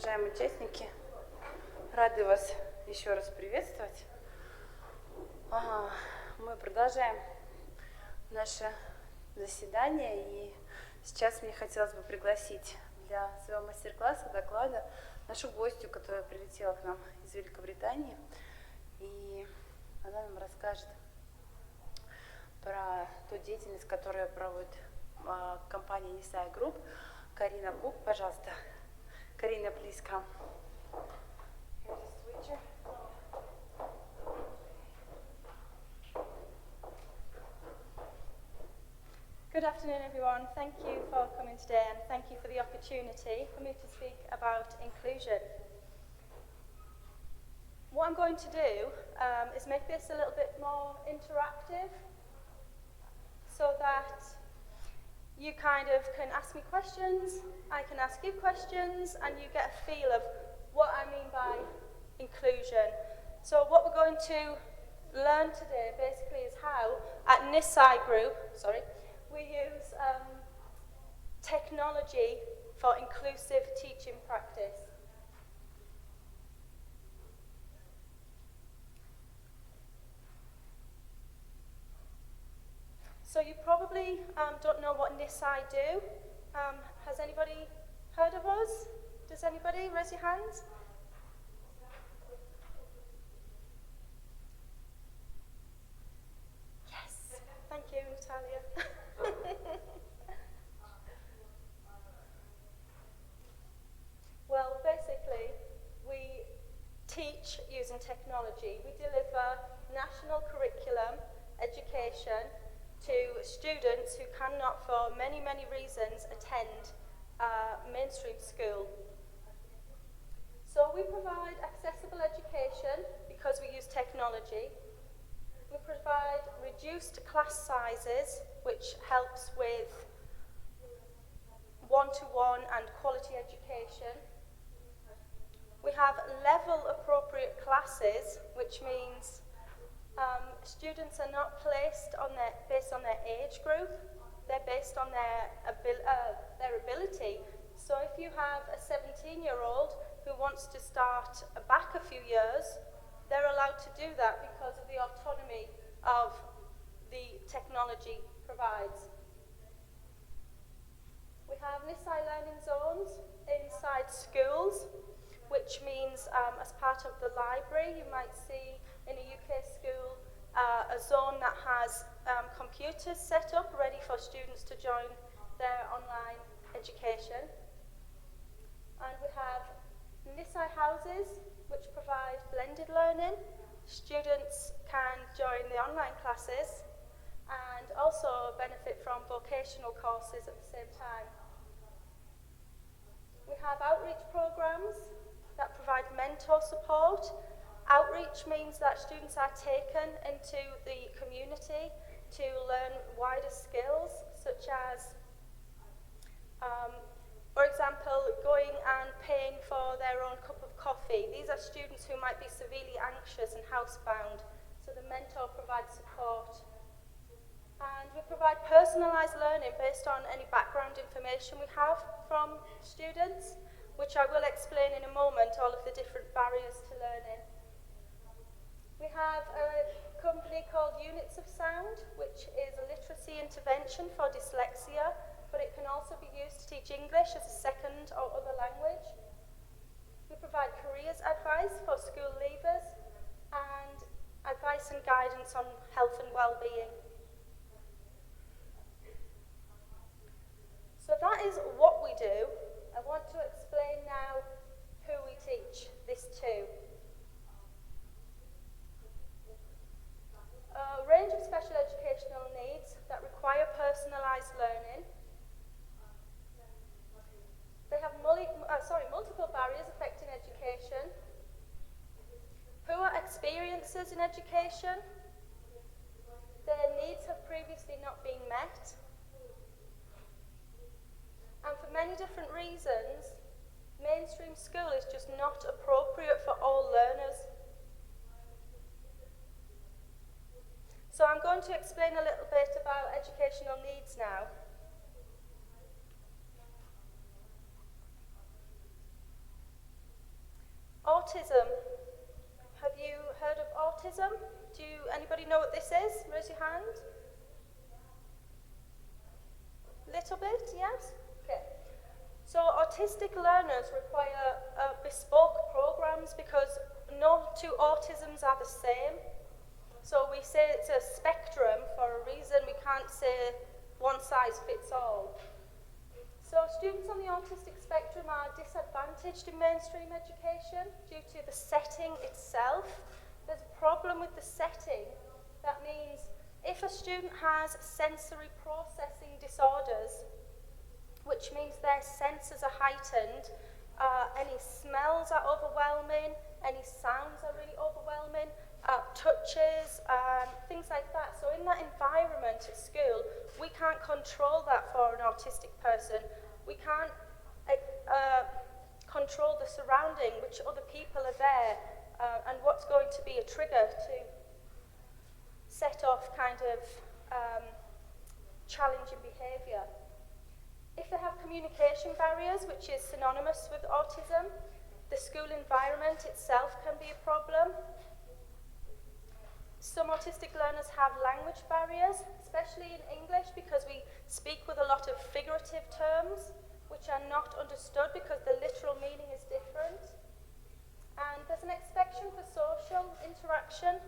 Уважаемые участники, рады вас еще раз приветствовать. Мы продолжаем наше заседание, и сейчас мне хотелось бы пригласить для своего мастер-класса, доклада, нашу гостью, которая прилетела к нам из Великобритании, и она нам расскажет про ту деятельность, которую проводит компания Nisai Group. Коррина Кук, пожалуйста. Corrina, please come. Here's the switcher. Good afternoon, everyone. Thank you for coming today, and thank you for the opportunity for me to speak about inclusion. What I'm going to do is make this a little bit more interactive so that you kind of can ask me questions, I can ask you questions, and you get a feel of what I mean by inclusion. So what we're going to learn today basically is how at Nisai Group, we use technology for inclusive teaching practice. So you probably don't know what Nisai do. Has anybody heard of us? Does anybody? Raise your hands. Yes. Thank you, Natalia. Well, basically, we teach using technology. We deliver national curriculum, education, to students who cannot, for many, many reasons, attend mainstream school. So we provide accessible education because we use technology. We provide reduced class sizes, which helps with one-to-one and quality education. We have level-appropriate classes, which means students are not placed based on their age group, they're based on their ability. So if you have a 17-year-old who wants to start back a few years, they're allowed to do that because of the autonomy of the technology provides. We have Nisai learning zones inside schools, which means as part of the library, you might see in a UK school a zone that has computers set up ready for students to join their online education. And we have Nisai houses, which provide blended learning. Students can join the online classes and also benefit from vocational courses at the same time. We have outreach programs that provide mentor support. Outreach means that students are taken into the community to learn wider skills, such as, for example, going and paying for their own cup of coffee. These are students who might be severely anxious and housebound, so the mentor provides support. And we provide personalised learning based on any background information we have from students, which I will explain in a moment, all of the different barriers to learning. We have a company called Units of Sound, which is a literacy intervention for dyslexia, but it can also be used to teach English as a second or other language. We provide careers advice for school leavers and advice and guidance on health and well-being. So that is what we do. I want to explain now who we teach this to. A range of special educational needs that require personalised learning. They have multiple barriers affecting education. Poor experiences in education. Their needs have previously not been met. And for many different reasons, mainstream school is just not appropriate for all learners. So I'm going to explain a little bit about educational needs now. autism. Have you heard of autism? Anybody know what this is? Raise your hand. Little bit, yes? Okay. So autistic learners require bespoke programs because no two autisms are the same. So we say it's a spectrum for a reason. We can't say one size fits all. So students on the autistic spectrum are disadvantaged in mainstream education due to the setting itself. There's a problem with the setting. That means if a student has sensory processing disorders, which means their senses are heightened, any smells are overwhelming, any sounds are really overwhelming, touches, things like that. So in that environment at school, we can't control that for an autistic person. We can't control the surrounding, which other people are there, and what's going to be a trigger to set off kind of challenging behaviour. If they have communication barriers, which is synonymous with autism, the school environment itself can be a problem. Some autistic learners have language barriers, especially in English, because we speak with a lot of figurative terms, which are not understood because the literal meaning is different. And there's an expectation for social interaction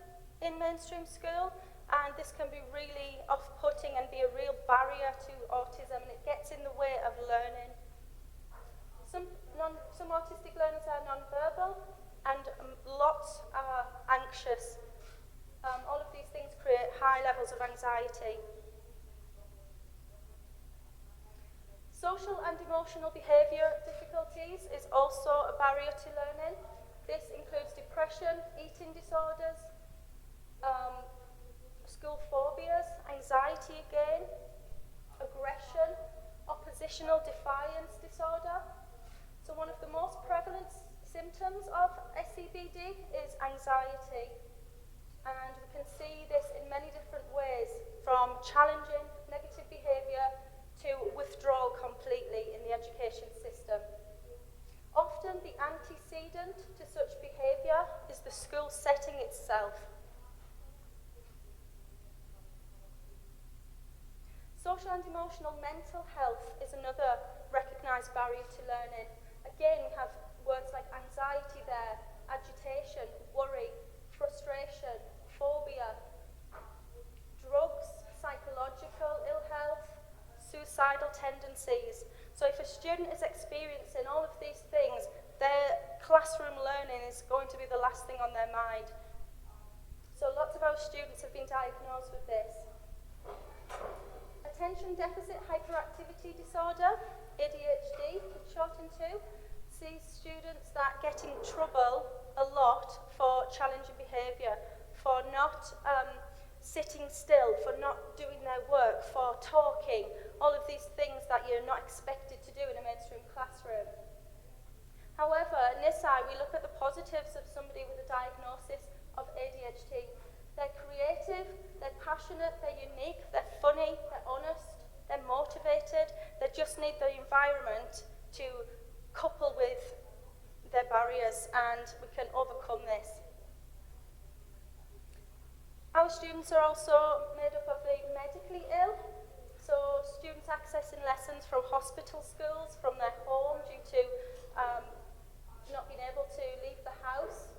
in mainstream school, and this can be really off-putting and be a real barrier to autism, and it gets in the way of learning. Some autistic learners are non-verbal, and lots are anxious. All of these things create high levels of anxiety. Social and emotional behaviour difficulties is also a barrier to learning. This includes depression, eating disorders, school phobias, anxiety again, aggression, oppositional defiance disorder. So one of the most prevalent symptoms of SEBD is anxiety. And we can see this in many different ways, from challenging negative behaviour to withdrawal completely in the education system. Often the antecedent to such behaviour is the school setting itself. Social and emotional mental health is another recognised barrier to learning. Again, we have words like anxiety there, agitation, worry, frustration, phobia, drugs, psychological ill health, suicidal tendencies. So if a student is experiencing all of these things, their classroom learning is going to be the last thing on their mind. So lots of our students have been diagnosed with this. Attention deficit hyperactivity disorder, ADHD, shortened to, sees students that get in trouble a lot for challenging behaviour, for not sitting still, for not doing their work, for talking, all of these things that you're not expected to do in a mainstream classroom. However, at Nisai, we look at the positives of somebody with a diagnosis of ADHD. They're creative, they're passionate, they're unique, they're funny, they're honest, they're motivated, they just need the environment to couple with their barriers, and we can overcome this. Our students are also made up of the medically ill, so students accessing lessons from hospital schools, from their home due to not being able to leave the house.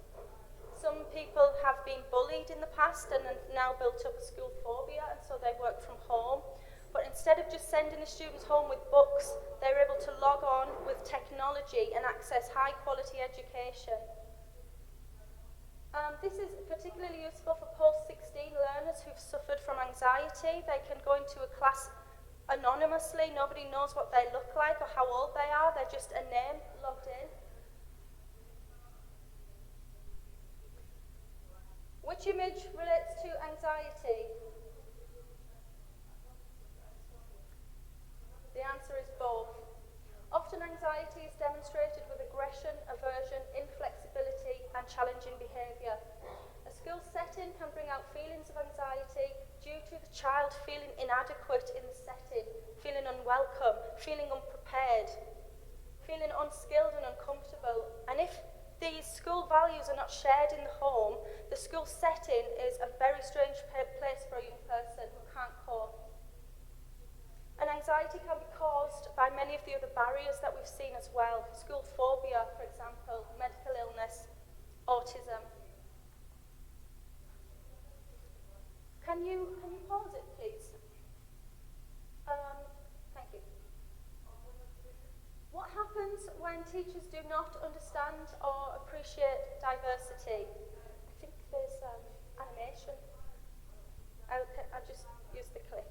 Some people have been bullied in the past and have now built up a school phobia, and so they work from home. But instead of just sending the students home with books, they're able to log on with technology and access high quality education. This is particularly useful for post-16 learners who've suffered from anxiety. They can go into a class anonymously. Nobody knows what they look like or how old they are. They're just a name logged in. Which image relates to anxiety? The answer is both. Often anxiety is demonstrated with aggression, aversion, inflexibility, and challenging behaviour. A school setting can bring out feelings of anxiety due to the child feeling inadequate in the setting, feeling unwelcome, feeling unprepared, feeling unskilled and uncomfortable. And if the school values are not shared in the home, the school setting is a very strange place for a young person who can't cope. And anxiety can be caused by many of the other barriers that we've seen as well. School phobia, for example, medical illness, autism. Can you pause it, please? Thank you. What happens when teachers do not understand or appreciate diversity? I think there's animation. I'll just use the clip.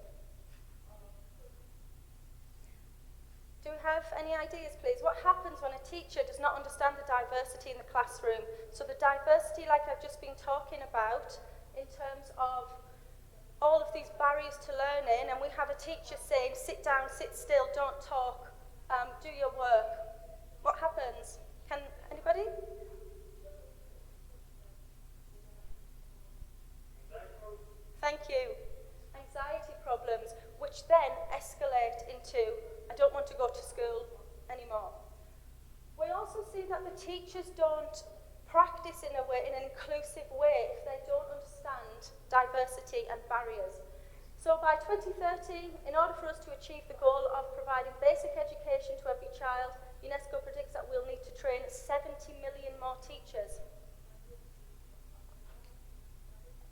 Do we have any ideas, please? What happens when a teacher does not understand the diversity in the classroom? So the diversity, like I've just been talking about, in terms of all of these barriers to learning, and we have a teacher saying, sit down, sit still, don't talk, do your work. What happens? Can anybody? Thank you. Anxiety problems, which then escalate into, I don't want to go to school anymore. We also see that the teachers don't practice in an inclusive way if they don't understand diversity and barriers. So by 2030, in order for us to achieve the goal of providing basic education to every child, UNESCO predicts that we'll need to train 70 million more teachers.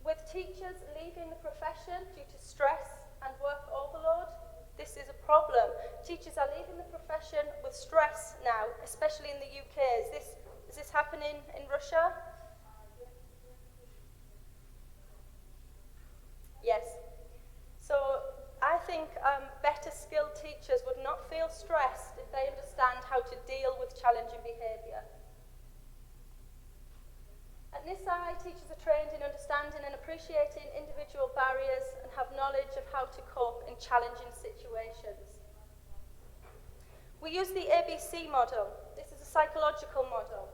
With teachers leaving the profession due to stress and work overload, this is a problem. Teachers are leaving the profession with stress now, especially in the UK. Is this happening in Russia? Yes. So I think better skilled teachers would not feel stressed if they understand how to deal with challenging behaviour. At Nisai, teachers are trained in understanding and appreciating individual barriers and have knowledge of how to cope in challenging situations. We use the ABC model. This is a psychological model.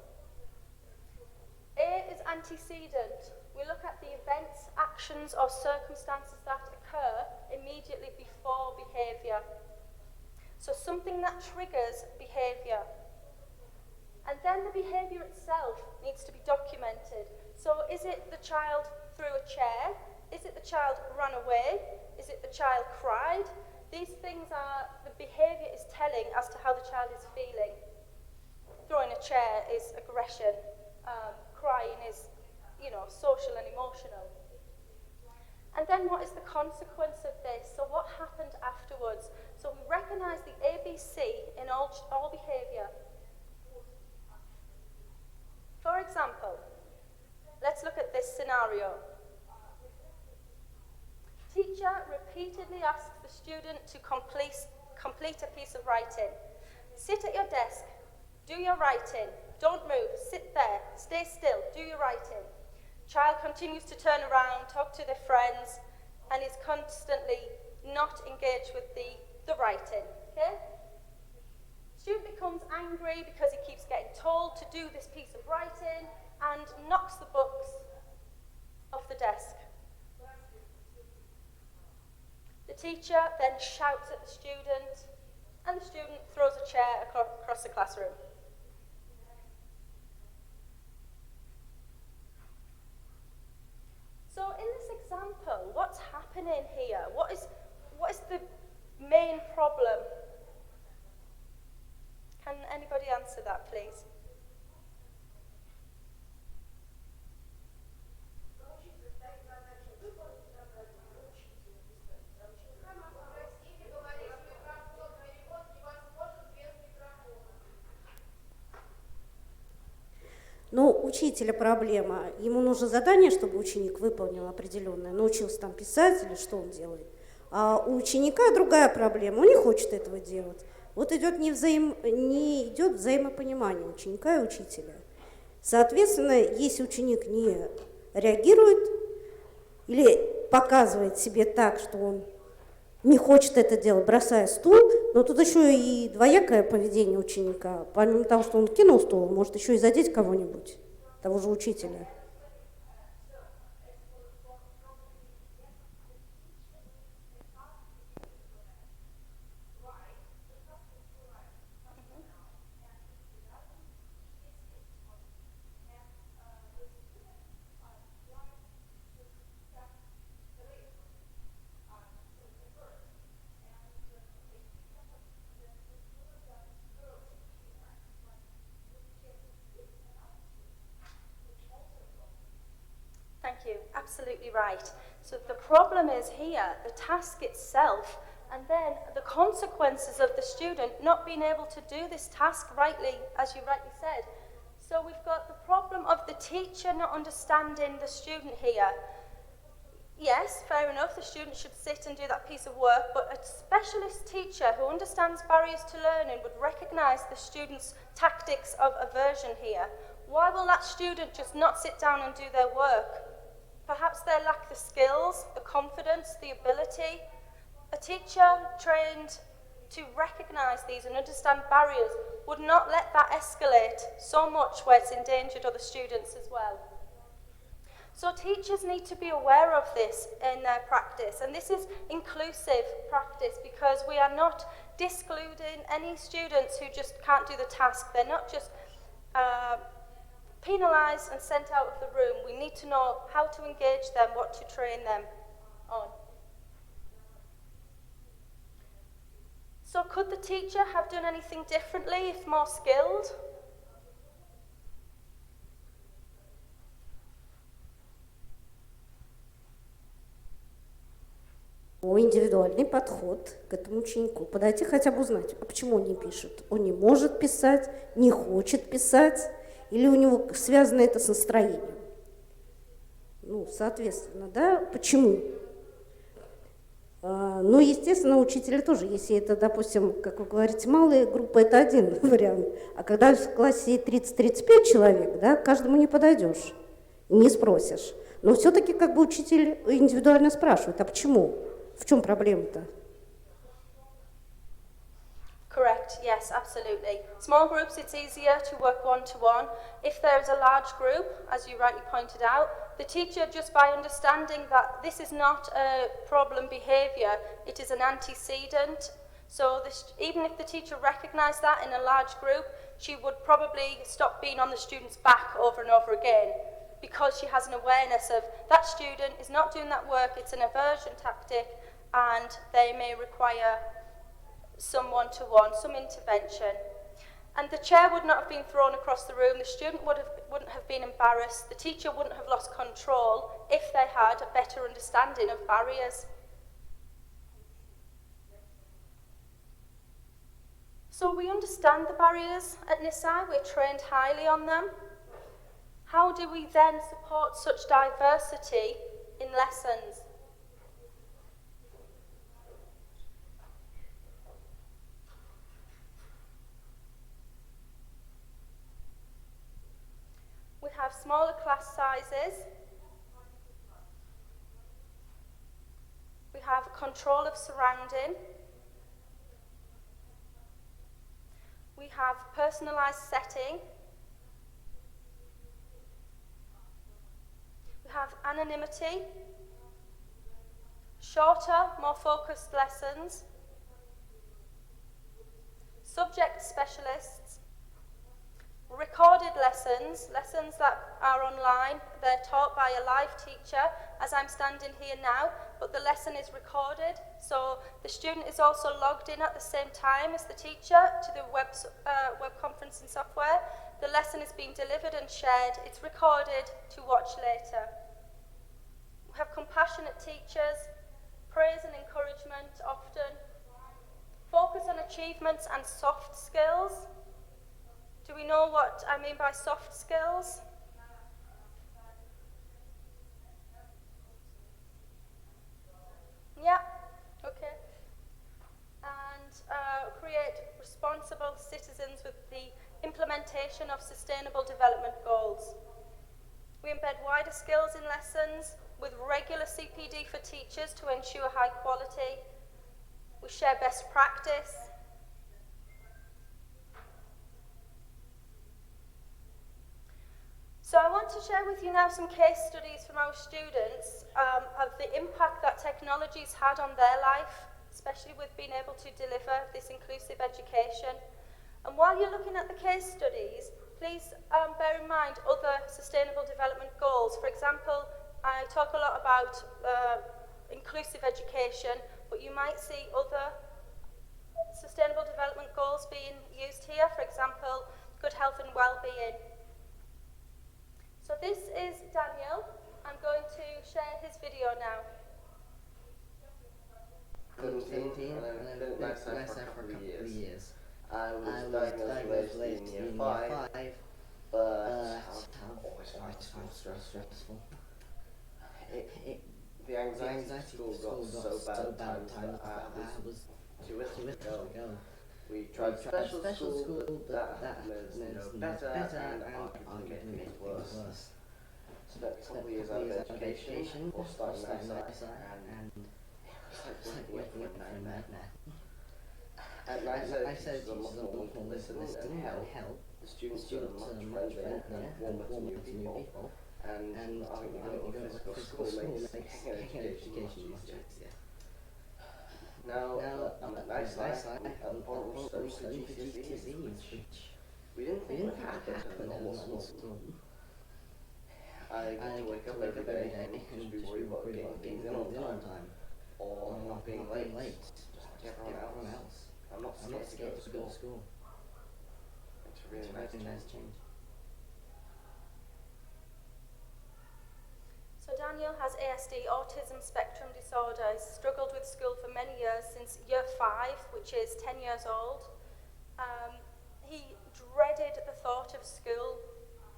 A is antecedent. We look at the events, actions, or circumstances that occur immediately before behaviour. So something that triggers behaviour. And then the behaviour itself needs to be documented. So is it the child threw a chair? Is it the child ran away? Is it the child cried? These things are, the behaviour is telling as to how the child is feeling. Throwing a chair is aggression. Crying is, social and emotional. And then what is the consequence of this? So what happened afterwards? So we recognise the ABC in all behaviour. For example, let's look at this scenario. Teacher repeatedly asks the student to complete a piece of writing. Sit at your desk, do your writing, don't move, sit there, stay still, do your writing. Child continues to turn around, talk to their friends, and is constantly not engaged with the writing, okay? Student becomes angry because he keeps getting told to do this piece of writing and knocks the books off the desk. The teacher then shouts at the student, and the student throws a chair across the classroom. So in this example, what's happening here? What is the main problem? Can anybody answer that, please? Но у учителя проблема. Ему нужно задание, чтобы ученик выполнил определенное, научился там писать или что он делает. А у ученика другая проблема, он не хочет этого делать. Вот идет не идет взаимопонимание ученика и учителя. Соответственно, если ученик не реагирует или показывает себе так, что он не хочет это делать, бросая стул, но тут еще и двоякое поведение ученика. Помимо того, что он кинул стул, может еще и задеть кого-нибудь, того же учителя. absolutely right. So the problem is here, the task itself, and then the consequences of the student not being able to do this task rightly, as you rightly said. So we've got the problem of the teacher not understanding the student here. Yes, fair enough, the student should sit and do that piece of work, but a specialist teacher who understands barriers to learning would recognise the student's tactics of aversion here. Why will that student just not sit down and do their work? Perhaps they lack the skills, the confidence, the ability. A teacher trained to recognise these and understand barriers would not let that escalate so much where it's endangered other students as well. So teachers need to be aware of this in their practice, and this is inclusive practice because we are not discluding any students who just can't do the task. They're not just penalised and sent out of the room. We need to know how to engage them, what to train them on. So could the teacher have done anything differently if more skilled? Индивидуальный подход к этому ученику. Подойти хотя бы узнать, а почему он не пишет. Он не может писать, не хочет писать, или у него связано это с настроением. Ну, соответственно, да, почему? Ну, естественно, учителя тоже, если это, допустим, как вы говорите, малая группа, это один вариант. А когда в классе 30-35 человек, да, каждому не подойдешь, не спросишь. Но все-таки как бы учитель индивидуально спрашивает, а почему? В чем проблема-то? Correct, yes, absolutely. Small groups, it's easier to work one-to-one. If there's a large group, as you rightly pointed out, the teacher, just by understanding that this is not a problem behaviour, it is an antecedent. So even if the teacher recognised that in a large group, she would probably stop being on the student's back over and over again because she has an awareness of that student is not doing that work, it's an aversion tactic, and they may require some one-to-one, some intervention. And the chair would not have been thrown across the room, the student wouldn't have been embarrassed, the teacher wouldn't have lost control if they had a better understanding of barriers. So we understand the barriers at Nisai, we're trained highly on them. How do we then support such diversity in lessons? We have smaller class sizes. We have control of surrounding. We have personalised setting. We have anonymity. Shorter, more focused lessons. Subject specialists. Recorded lessons, lessons that are online, they're taught by a live teacher, as I'm standing here now, but the lesson is recorded, so the student is also logged in at the same time as the teacher to the web conferencing software. The lesson is being delivered and shared, it's recorded to watch later. We have compassionate teachers, praise and encouragement often, focus on achievements and soft skills. Do we know what I mean by soft skills? Yeah, okay. And create responsible citizens with the implementation of sustainable development goals. We embed wider skills in lessons with regular CPD for teachers to ensure high quality. We share best practice. So I want to share with you now some case studies from our students of the impact that technology's had on their life, especially with being able to deliver this inclusive education. And while you're looking at the case studies, please bear in mind other sustainable development goals. For example, I talk a lot about inclusive education, but you might see other sustainable development goals being used here. For example, good health and well-being. So this is Daniel. I'm going to share his video now. 17, and I lived in Nisai for a couple of years. I was diagnosed late in year 5, but always found school stressful. The anxiety at school got so bad at times that I was too ill to go. We tried special school, but that was no better, and arguably made things worse. Spent a couple of years out of education, or starting Nisai, and it was like waking up from a nightmare. At Nisai, teachers are much more willing to listen and help. The students are much friendlier and warmer to new people. And I think you go to physical school makes education much easier. Now, at Nisai, we had an oral study for GCSEs, which we didn't think would happen in a normal school. I get to wake up every day and just be worried about getting things in on time, or not being late, just like everyone else. I'm not scared to go to school. It's a really nice change. So Daniel has ASD, autism spectrum disorder. He's struggled with school for many years, since year 5, which is 10 years old. He dreaded the thought of school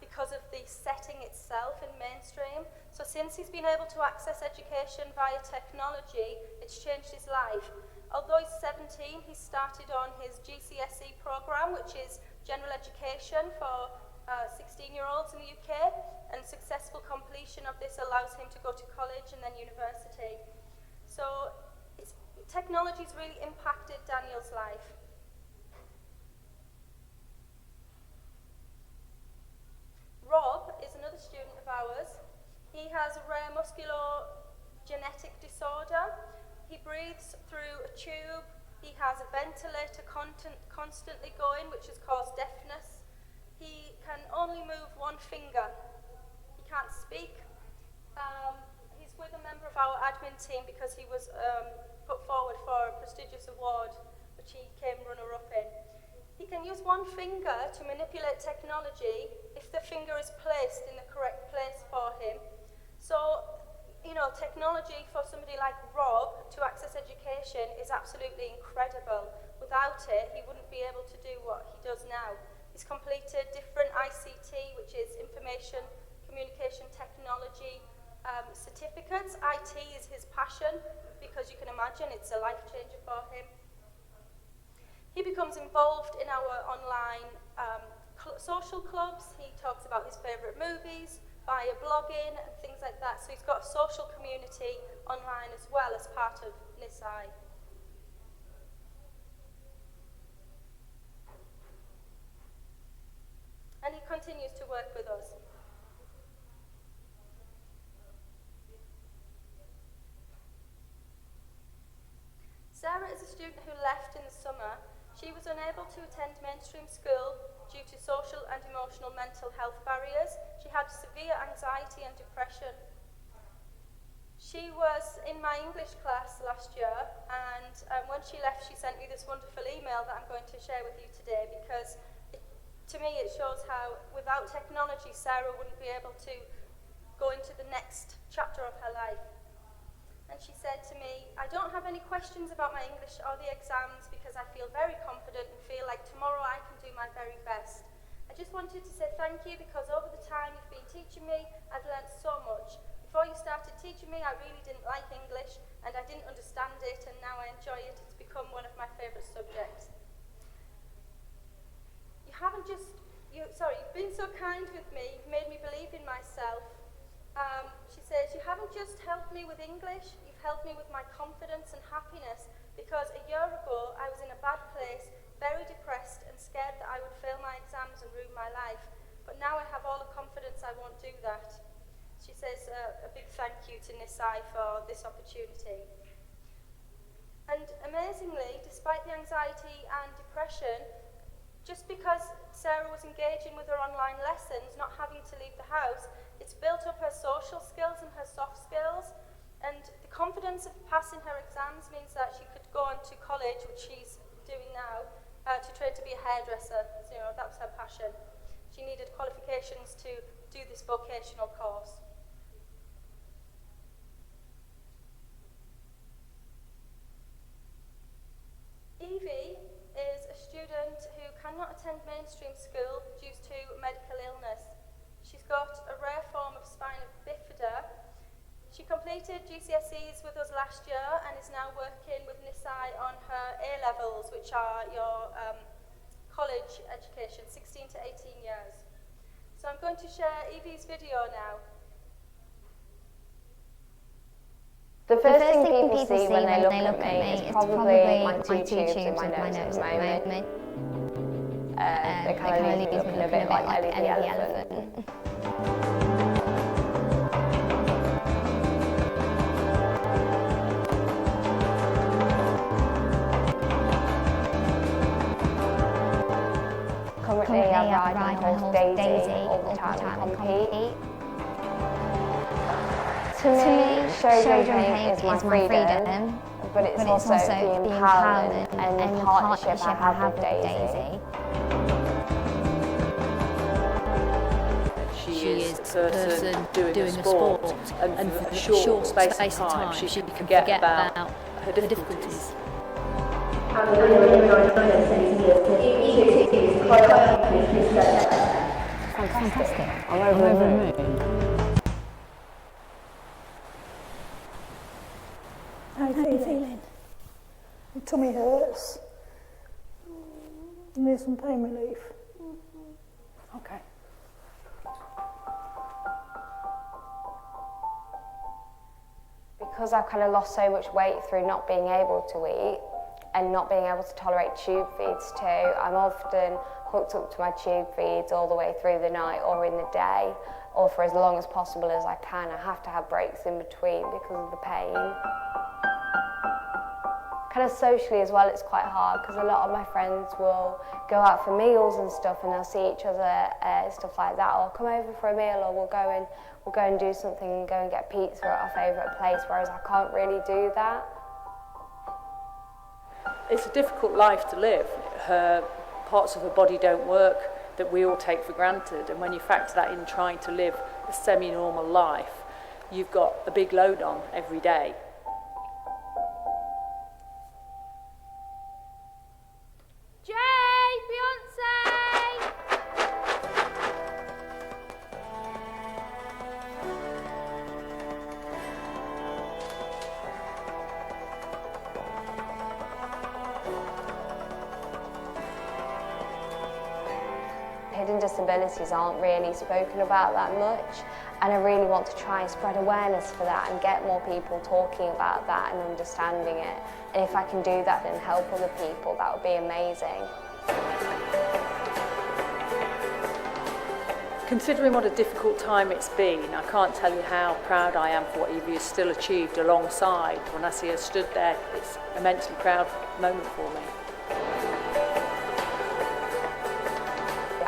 because of the setting itself in mainstream. So since he's been able to access education via technology, it's changed his life. Although he's 17, he started on his GCSE program, which is general education for 16-year-olds in the UK, and successful completion of this allows him to go to college and then university. So technology's really impacted Daniel's life. Rob is another student of ours. He has a rare musculogenetic disorder. He breathes through a tube. He has a ventilator constantly going, which has caused deafness. He can only move one finger. He can't speak. He's with a member of our admin team because he was put forward for a prestigious award, which he came runner-up in. He can use one finger to manipulate technology if the finger is placed in the correct place for him. So, technology for somebody like Rob to access education is absolutely incredible. Without it, he wouldn't be able to do what he does now. He's completed different ICT, which is information communication technology certificates. IT is his passion, because you can imagine it's a life changer for him. He becomes involved in our online social clubs. He talks about his favourite movies, via blogging and things like that. So he's got a social community online as well as part of Nisai. And he continues to work with us. Sarah is a student who left in the summer. She was unable to attend mainstream school due to social and emotional mental health barriers. She had severe anxiety and depression. She was in my English class last year, and when she left, she sent me this wonderful email that I'm going to share with you today, because to me it shows how without technology Sarah wouldn't be able to go into the next chapter of her life. And she said to me, "I don't have any questions about my English or the exams because I feel very confident and feel like tomorrow I can do my very best. I just wanted to say thank you because over the time you've been teaching me, I've learned so much. Before you started teaching me, I really didn't like English and I didn't understand it, and now I enjoy it. It's become one of my favourite subjects. You've been so kind with me, you've made me believe in myself." She says, "You haven't just helped me with English, you've helped me with my confidence and happiness, because a year ago I was in a bad place, very depressed and scared that I would fail my exams and ruin my life. But now I have all the confidence I won't do that." She says a big thank you to Nisai for this opportunity. And amazingly, despite the anxiety and depression, just because Sarah was engaging with her online lessons, not having to leave the house, it's built up her social skills and her soft skills, and the confidence of passing her exams means that she could go on to college, which she's doing now, to train to be a hairdresser. So, that was her passion. She needed qualifications to do this vocational course. attend mainstream school due to medical illness. She's got a rare form of spina bifida. She completed GCSEs with us last year and is now working with Nisai on her A-levels, which are your college education, 16 to 18 years. So I'm going to share Evie's video now. The first thing people see when they look at me is probably my two tubes in my nose at the moment. They kind of leave me looking a bit like Ellie the elephant. Currently I ride my horse Daisy all the time and compete. To me, show jumping is my freedom, but it's also the empowerment and the partnership I have with Daisy. She is the person doing the sport, and for a short space of time she can forget about her difficulties. Fantastic. I'm over the moon. How are you feeling? My tummy hurts. You need some pain relief? Okay. Because I've kind of lost so much weight through not being able to eat and not being able to tolerate tube feeds too, I'm often hooked up to my tube feeds all the way through the night or in the day, or for as long as possible as I can. I have to have breaks in between because of the pain. Kind of socially as well, it's quite hard because a lot of my friends will go out for meals and stuff, and they'll see each other, stuff like that, or come over for a meal, or we'll go and do something and go and get pizza at our favourite place, whereas I can't really do that. It's a difficult life to live. Her parts of her body don't work that we all take for granted, and when you factor that in trying to live a semi-normal life, you've got a big load on every day. Hidden disabilities aren't really spoken about that much, and I really want to try and spread awareness for that and get more people talking about that and understanding it. And if I can do that and help other people, that would be amazing. Considering what a difficult time it's been, I can't tell you how proud I am for what Evie has still achieved alongside. When I see her stood there, it's an immensely proud moment for me.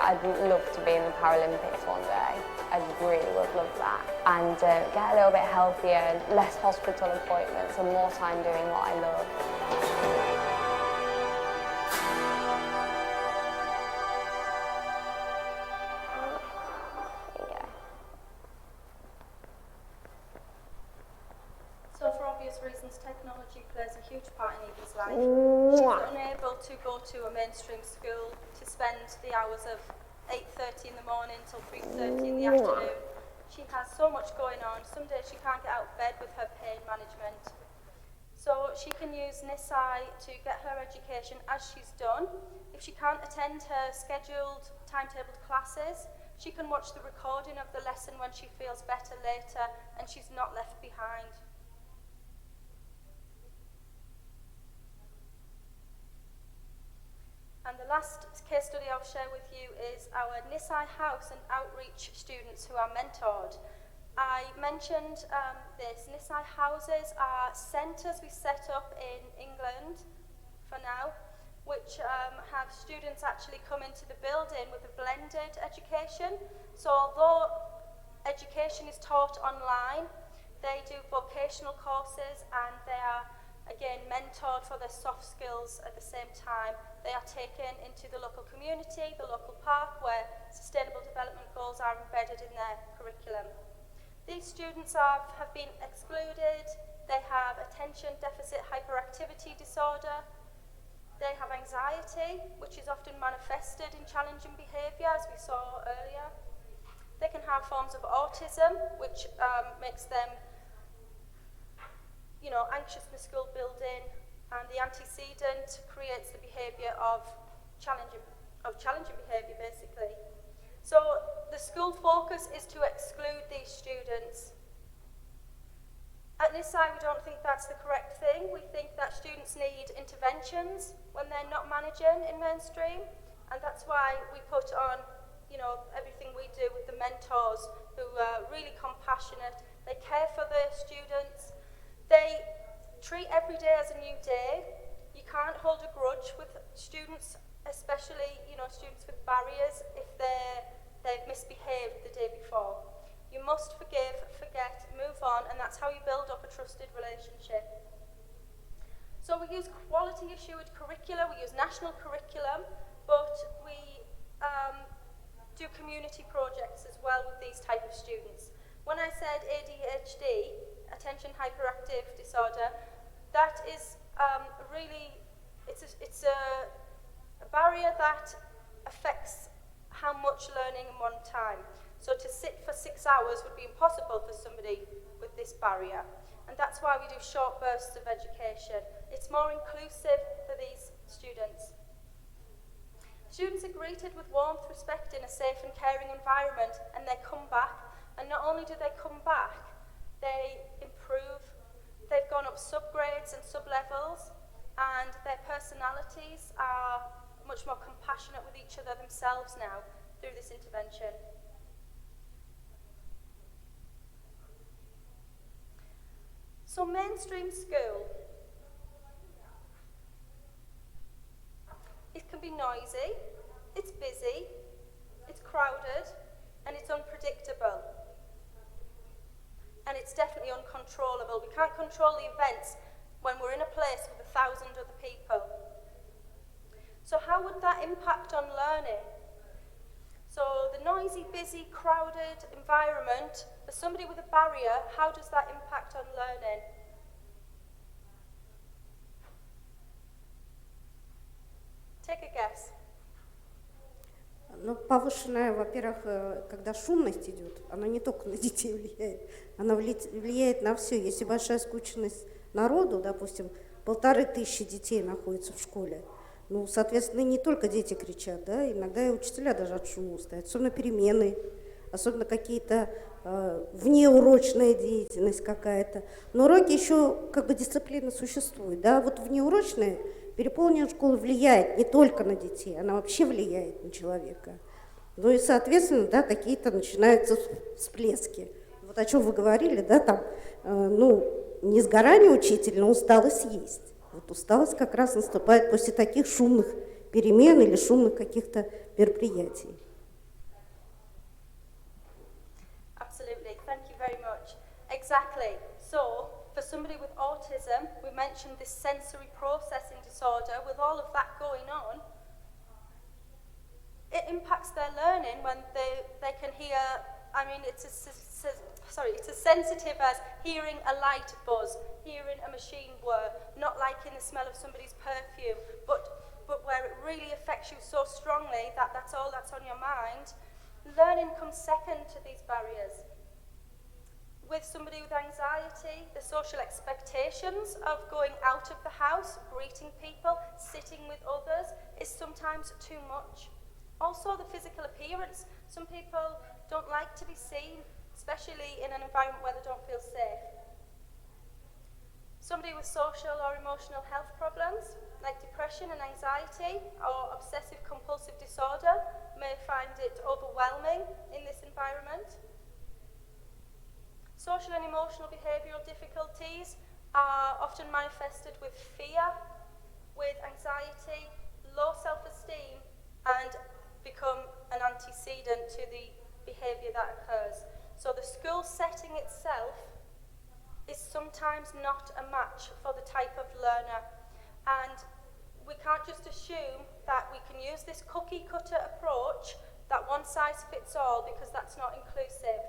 I'd love to be in the Paralympics one day. I really would love that. And get a little bit healthier, less hospital appointments and more time doing what I love. There you go. So for obvious reasons, technology plays a huge part in Evie's life. She's unable to go to a mainstream school to spend the hours of 8:30 in the morning till 3:30 in the afternoon. She has so much going on. Some days she can't get out of bed with her pain management. So she can use Nisai to get her education as she's done. If she can't attend her scheduled, timetabled classes, she can watch the recording of the lesson when she feels better later, and she's not left behind. And the last case study I'll share with you is our Nisai House and Outreach students who are mentored. I mentioned this. Nisai houses are centres we set up in England for now, which have students actually come into the building with a blended education. So although education is taught online, they do vocational courses and they are again mentored for their soft skills at the same time. They are taken into the local community, the local park, where sustainable development goals are embedded in their curriculum. These students have been excluded. They have attention deficit hyperactivity disorder, They have anxiety, which is often manifested in challenging behaviour, as we saw earlier. They can have forms of autism, which makes them, anxious in the school building, and the antecedent creates the behaviour of challenging behaviour, basically. So the school focus is to exclude these students. At Nisai, we don't think that's the correct thing. We think that students need interventions when they're not managing in mainstream, and that's why we put on, everything we do with the mentors who are really compassionate. They care for the students. They treat every day as a new day. You can't hold a grudge with students, especially, students with barriers if they've misbehaved the day before. You must forgive, forget, move on, and that's how you build up a trusted relationship. So we use quality assured curricula, we use national curriculum, but we do community projects as well with these type of students. When I said ADHD, attention hyperactive disorder, that is really, it's a barrier that affects how much learning in one time. So to sit for 6 hours would be impossible for somebody with this barrier. And that's why we do short bursts of education. It's more inclusive for these students. Students are greeted with warmth, respect in a safe and caring environment, and they come back. And not only do they come back, they improve. They've gone up subgrades and sublevels, and their personalities are much more compassionate with each other themselves now through this intervention. So mainstream school, it can be noisy, it's busy, it's crowded, and it's unpredictable. And it's definitely uncontrollable. We can't control the events when we're in a place with 1,000 other people. So how would that impact on learning? So the noisy, busy, crowded environment, for somebody with a barrier, how does that impact on learning? Take a guess. Ну, повышенная, во-первых, когда шумность идет, она не только на детей влияет, она влияет на все. Если большая скучность народу, допустим, 1500 детей находится в школе, ну, соответственно, не только дети кричат, да, иногда и учителя даже от шума устают, особенно перемены, особенно какие-то внеурочная деятельность какая-то. Но уроки еще как бы дисциплина существует, да, вот внеурочная переполненная школа влияет не только на детей, она вообще влияет на человека. Ну и, соответственно, да, какие-то начинаются всплески. Вот о чем вы говорили, да, там, не сгорание учителя, но усталость есть. Вот усталость как раз наступает после таких шумных перемен или шумных каких-то мероприятий. Absolutely, thank you very much. Exactly. So, for somebody with autism, we mentioned this sensory processing disorder. With all of that going on, it impacts their learning when they can hear, it's as sensitive as hearing a light buzz, hearing a machine whir, not liking the smell of somebody's perfume, but where it really affects you so strongly that that's all that's on your mind. Learning comes second to these barriers. With somebody with anxiety, the social expectations of going out of the house, greeting people, sitting with others is sometimes too much. Also the physical appearance. Some people don't like to be seen, especially in an environment where they don't feel safe. Somebody with social or emotional health problems, like depression and anxiety or obsessive compulsive disorder, may find it overwhelming in this environment. Social and emotional behavioural difficulties are often manifested with fear, with anxiety, low self-esteem, and become an antecedent to the behaviour that occurs. So the school setting itself is sometimes not a match for the type of learner, and we can't just assume that we can use this cookie-cutter approach, that one size fits all, because that's not inclusive.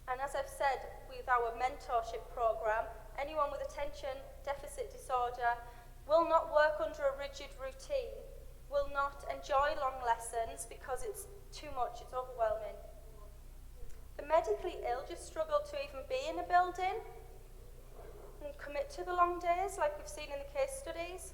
And as I've said, with our mentorship program, anyone with attention deficit disorder will not work under a rigid routine, will not enjoy long lessons because it's too much, it's overwhelming. The medically ill just struggle to even be in a building and commit to the long days like we've seen in the case studies.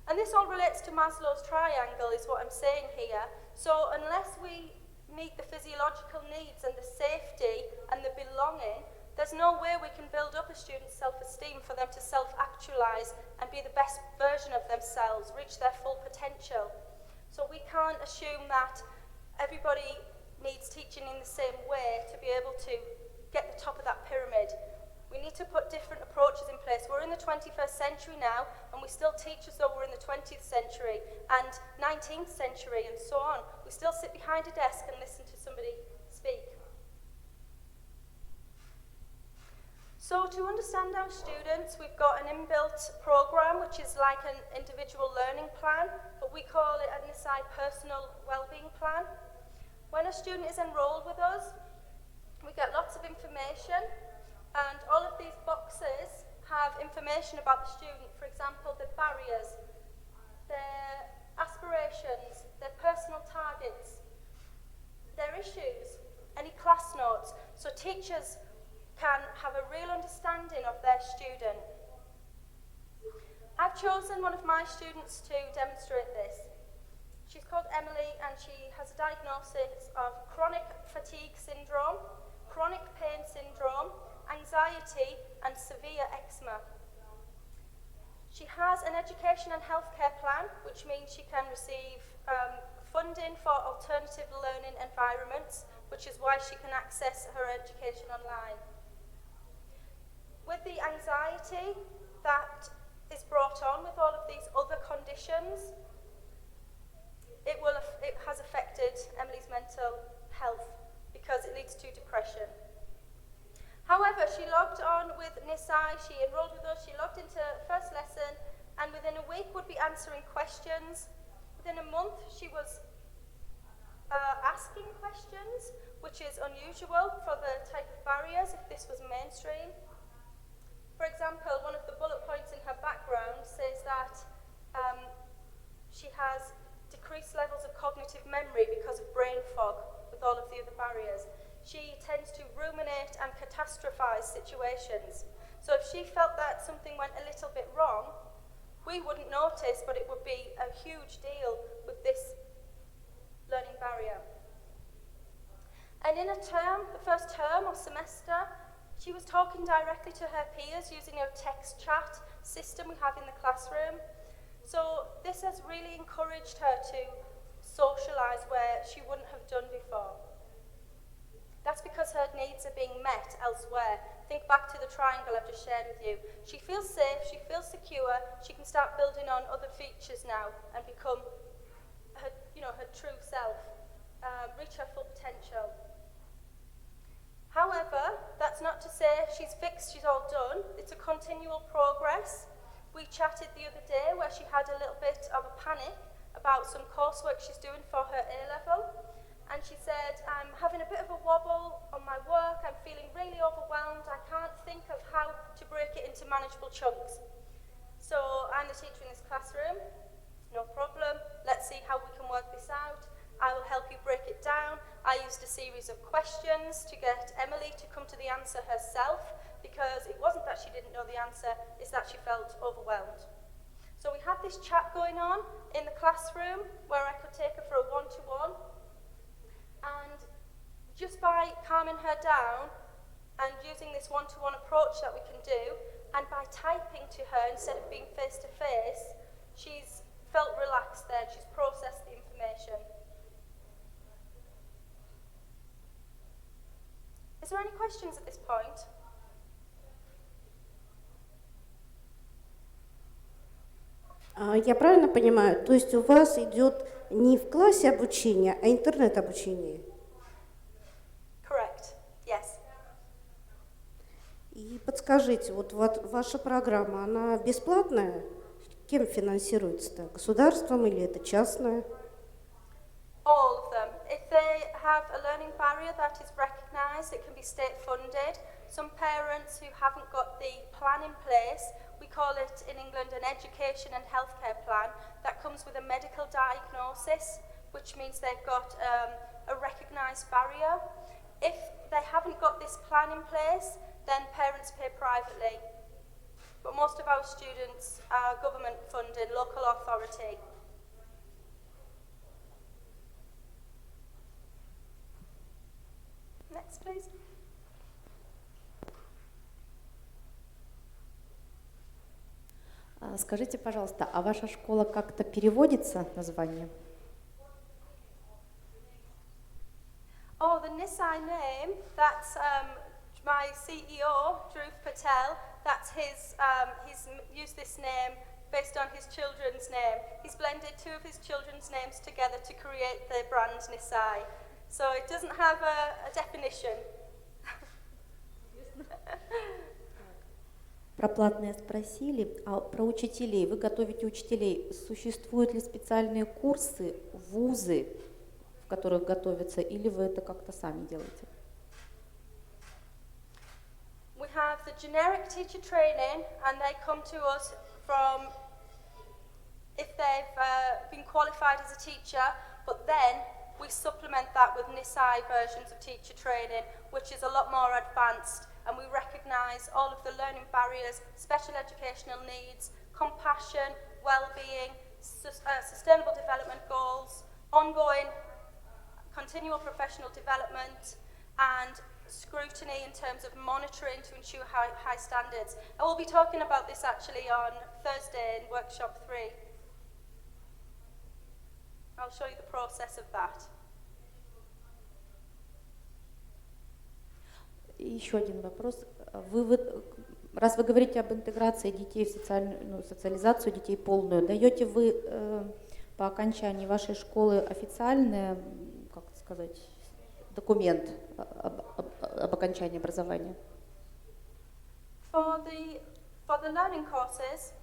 And this all relates to Maslow's triangle is what I'm saying here. So unless we meet the physiological needs and the safety and the belonging, there's no way we can build up a student's self-esteem for them to self-actualize and be the best version of themselves, reach their full potential. So we can't assume that everybody needs teaching in the same way to be able to get the top of that pyramid. We need to put different approaches in place. We're in the 21st century now, and we still teach as though we're in the 20th century and 19th century and so on. We still sit behind a desk and listen to somebody speak. So to understand our students, we've got an inbuilt program, which is like an individual learning plan, but we call it a Nisai personal wellbeing plan. When a student is enrolled with us, we get lots of information, and all of these boxes have information about the student. For example, their barriers, their aspirations, their personal targets, their issues, any class notes, so teachers can have a real understanding of their student. I've chosen one of my students to demonstrate this. She's called Emily, and she has a diagnosis of chronic fatigue syndrome, chronic pain syndrome, anxiety, and severe eczema. She has an education and healthcare plan, which means she can receive funding for alternative learning environments, which is why she can access her education online. With the anxiety that is brought on with all of these other conditions, it has affected Emily's mental health because it leads to depression. However, she logged on with Nisai, she enrolled with us, she logged into first lesson, and within a week would be answering questions. Within a month, she was asking questions, which is unusual for the type of barriers if this was mainstream. For example, one of the bullet points in her background says that she has decreased levels of cognitive memory because of brain fog with all of the other barriers. She tends to ruminate and catastrophize situations. So if she felt that something went a little bit wrong, we wouldn't notice, but it would be a huge deal with this learning barrier. And in a term, the first term or semester, she was talking directly to her peers using a text chat system we have in the classroom. So this has really encouraged her to socialize where she wouldn't have done before. That's because her needs are being met elsewhere. Think back to the triangle I've just shared with you. She feels safe, she feels secure, she can start building on other features now and become her true self, reach her full potential. However, that's not to say she's fixed, she's all done. It's a continual progress. We chatted the other day where she had a little bit of a panic about some coursework she's doing for her A-level. And she said, I'm having a bit of a wobble on my work, I'm feeling really overwhelmed, I can't think of how to break it into manageable chunks. So I'm the teacher in this classroom, no problem, let's see how we can work this out. I will help you break it down. I used a series of questions to get Emily to come to the answer herself, because it wasn't that she didn't know the answer, it's that she felt overwhelmed. So we had this chat going on in the classroom where I could take her for a one-to-one. And just by calming her down and using this one-to-one approach that we can do, and by typing to her instead of being face-to-face, she's felt relaxed then, she's processed the information. Is there any questions at this point? Я правильно понимаю, то есть у вас идет не в классе обучение, а интернет-обучение? Correct, yes. И подскажите, вот ваша программа, она бесплатная? Кем финансируется-то? Государством или это частная? All of them. If they have a learning barrier that is recognised recognised, it can be state funded. Some parents who haven't got the plan in place, we call it in England an education and healthcare plan, that comes with a medical diagnosis, which means they've got a recognised barrier. If they haven't got this plan in place, then parents pay privately. But most of our students are government funded, local authority. Next, please. Скажите, пожалуйста, а ваша школа как-то переводится, название? Oh, the Nisai name, that's my CEO, Dhruv Patel, that's his, he's used this name based on his children's name. He's blended two of his children's names together to create the brand Nisai. So it doesn't have a definition. Про платное спросили, а про учителей. Вы готовите учителей. Существуют ли специальные курсы, вузы, в которых готовятся, или вы это как-то сами делаете? We have the generic teacher training, and they come to us from, if they've been qualified as a teacher, but then we supplement that with Nisai versions of teacher training, which is a lot more advanced, and we recognise all of the learning barriers, special educational needs, compassion, well-being, sustainable development goals, ongoing continual professional development, and scrutiny in terms of monitoring to ensure high standards. And we'll be talking about this actually on Thursday in workshop 3. I'll show you the process of that. Еще один вопрос. Раз вы говорите об интеграции детей в социальную, социализацию детей полную, даете вы по окончании вашей школы официальный, как сказать, документ об окончании образования? For the learning courses,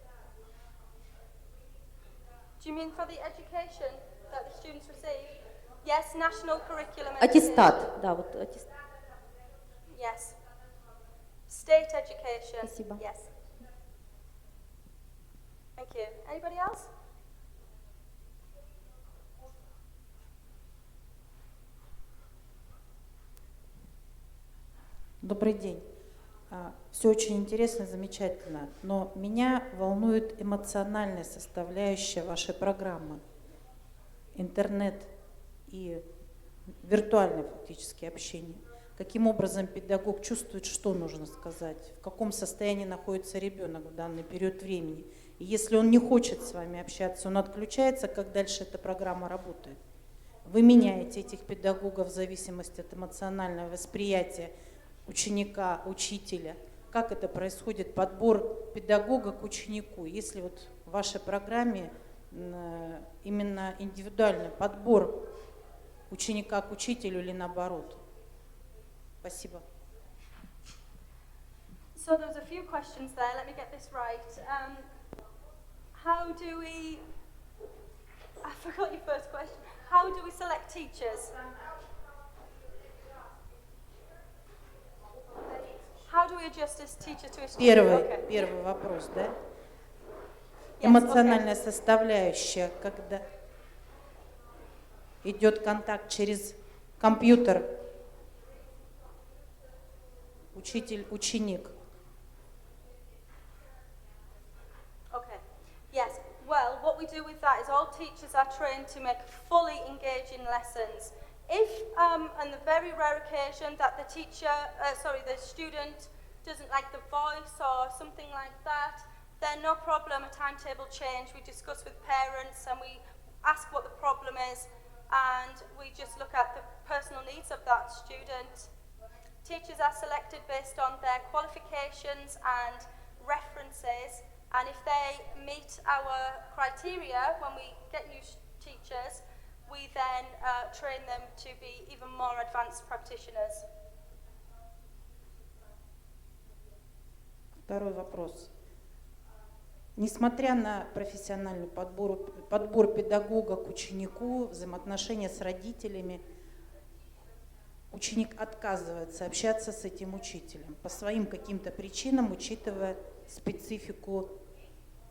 do you mean for the education that the students receive? Yes, national curriculum. Аттестат, да, вот аттестат. Yes. State education. Спасибо. Yes. Thank you. Anybody else? Добрый день. Все очень интересно, замечательно, но меня волнует эмоциональная составляющая вашей программы. Интернет и виртуальное фактически общение. Каким образом педагог чувствует, что нужно сказать, в каком состоянии находится ребенок в данный период времени. И если он не хочет с вами общаться, он отключается, как дальше эта программа работает. Вы меняете этих педагогов в зависимости от эмоционального восприятия ученика, учителя. Как это происходит, подбор педагога к ученику? Если вот в вашей программе именно индивидуальный подбор ученика к учителю или наоборот? Спасибо. So there's a few questions there. Let me get this right. How do we... I forgot your first question. How do we select teachers? How do we adjust as teacher to a student? Первый вопрос, да? Yes, Эмоциональная составляющая, когда идет контакт через компьютер, учитель-ученик. Okay. Yes. Well, what we do with that is all teachers are trained to make fully engaging lessons. If, on the very rare occasion that the the student doesn't like the voice or something like that, then no problem, a timetable change. We discuss with parents and we ask what the problem is, and we just look at the personal needs of that student. Teachers are selected based on their qualifications and references, and if they meet our criteria when we get new teachers, we then train them to be even more advanced practitioners. Второй вопрос. Несмотря на профессиональный подбор педагога к ученику, взаимоотношения с родителями, ученик отказывается общаться с этим учителем по своим каким-то причинам, учитывая специфику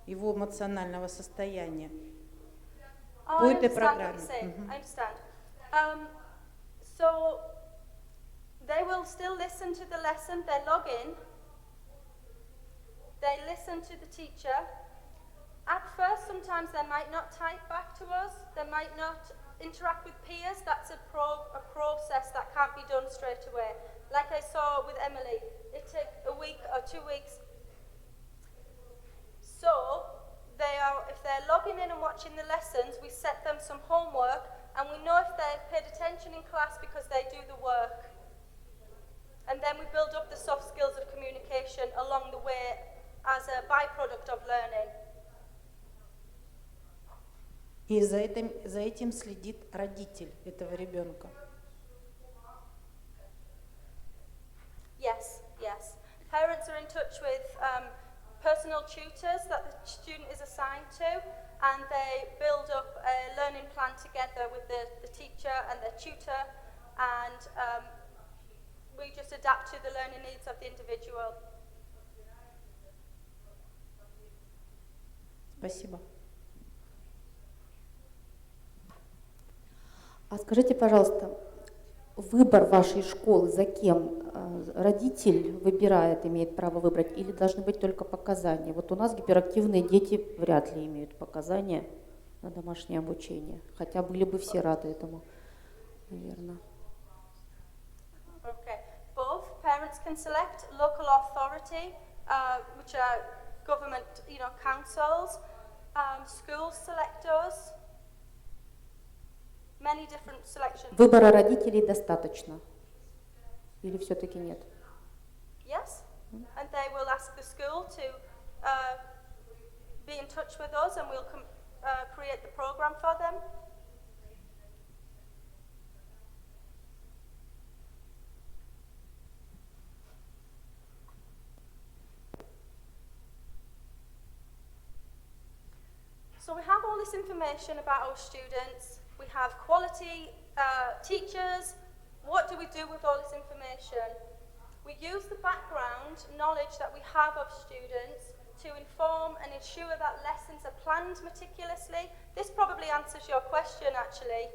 его эмоционального состояния. По этой программе. I understand. So they will still listen to the lesson, they log in, they listen to the teacher. At first, sometimes they might not type back to us, they might not interact with peers. That's a process that can't be done straight away. Like I saw with Emily, it took a week or 2 weeks. So, if they're logging in and watching the lessons, we set them some homework, and we know if they've paid attention in class because they do the work. And then we build up the soft skills of communication along the way as a byproduct of learning. И за этим следит родитель этого ребенка. Yes. Parents are in touch with personal tutors that the student is assigned to, and they build up a learning plan together with the teacher and the tutor, and we just adapt to the learning needs of the individual. Спасибо. А скажите, пожалуйста, выбор вашей школы, за кем родитель выбирает, имеет право выбрать, или должны быть только показания? Вот у нас гиперактивные дети вряд ли имеют показания на домашнее обучение, хотя были бы все рады этому, наверное. Okay. Both parents can select local authority, which are government, councils, schools select us. Many different selections. Выбора родителей достаточно? Или все-таки нет? Yes, and they will ask the school to be in touch with us, and we'll create the program for them. So we have all this information about our students. We have quality teachers. What do we do with all this information? We use the background knowledge that we have of students to inform and ensure that lessons are planned meticulously. This probably answers your question, actually.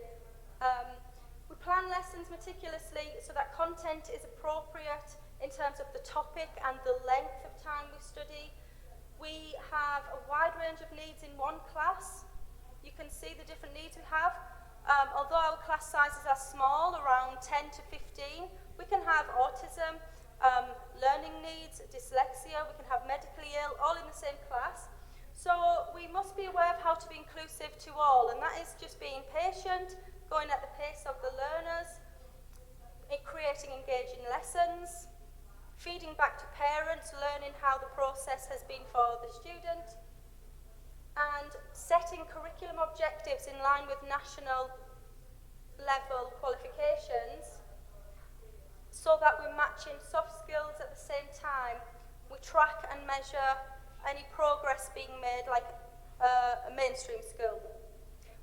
We plan lessons meticulously so that content is appropriate in terms of the topic and the length of time we study. We have a wide range of needs in one class. You can see the different needs we have. Although our class sizes are small, around 10 to 15, we can have autism, learning needs, dyslexia, we can have medically ill, all in the same class. So we must be aware of how to be inclusive to all, and that is just being patient, going at the pace of the learners, creating engaging lessons, feeding back to parents, learning how the process has been for the student, and setting curriculum objectives in line with national level qualifications so that we're matching soft skills at the same time. We track and measure any progress being made like a mainstream school.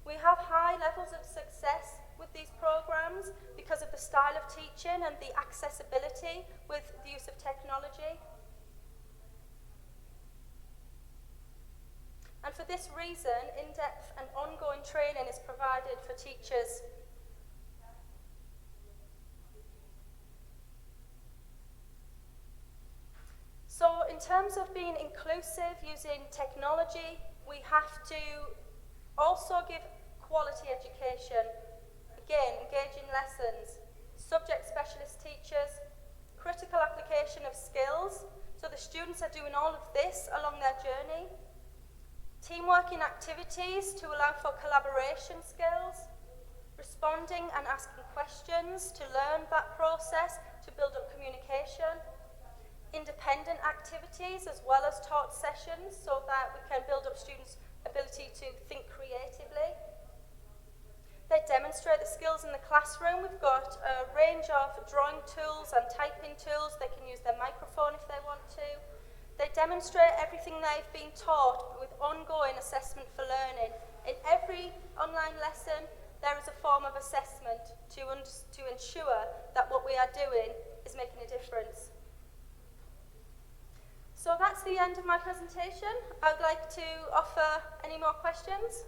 We have high levels of success with these programs because of the style of teaching and the accessibility with the use of technology. And for this reason, in-depth and ongoing training is provided for teachers. So in terms of being inclusive using technology, we have to also give quality education. Again, engaging lessons, subject specialist teachers, critical application of skills, so the students are doing all of this along their journey. Teamworking activities to allow for collaboration skills, responding and asking questions to learn that process, to build up communication, independent activities as well as taught sessions so that we can build up students' ability to think creatively. They demonstrate the skills in the classroom. We've got a range of drawing tools and typing tools. They can use their microphone if they want to. They demonstrate everything they've been taught with ongoing assessment for learning. In every online lesson, there is a form of assessment to ensure that what we are doing is making a difference. So that's the end of my presentation. I'd like to offer any more questions.